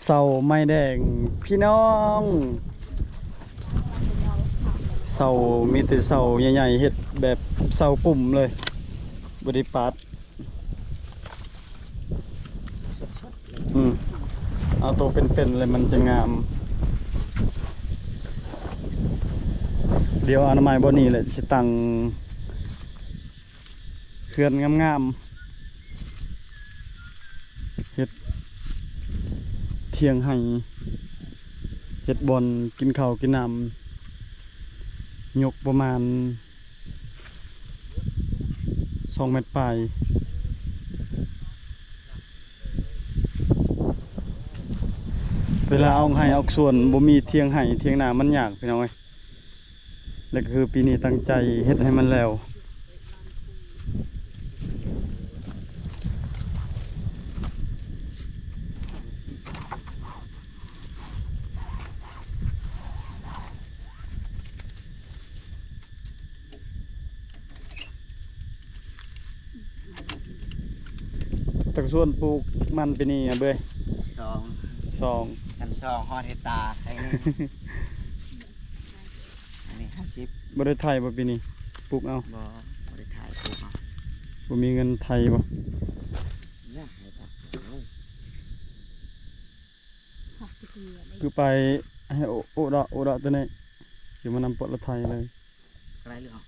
เสาไม้แดงพี่น้องเสามีแต่เสาใหญ่ๆเฮ็ดแบบเสาปุ่มเลยบริปัดเอาตัวเป็นๆเลยมันจะงามเดี๋ยวอนามัยบ่นี้แหละสิตั้งเขื่อนงามๆเฮ็ดเที่ยงให้เฮ็ดบอนกินข้าวกินน้ำยกประมาณ2 เมตรปลายเวลาเอาให้เอาส่วนบ่มีเที่ยงให้เที่ยงนามันยากพี่น้องเอ้ยแล้วก็คือปีนี้ตั้งใจเฮ็ดให้มันแล้วตักส่วนปลูกมันปีนี้อ่ะเบ้ยสองกันซองฮอดเฮตาไอ้นี่อันนี้50บ่ได้ไทยบ่ปีนี้ปลูกเอาบ่ได้ถ่ายปลูกเอาบ่มีเงินไทยบ่เนี่ยเฮตาคือไปให้โอดะตัวนี้สิมานำปลดละไทยเลยอะไรหรือเปล่า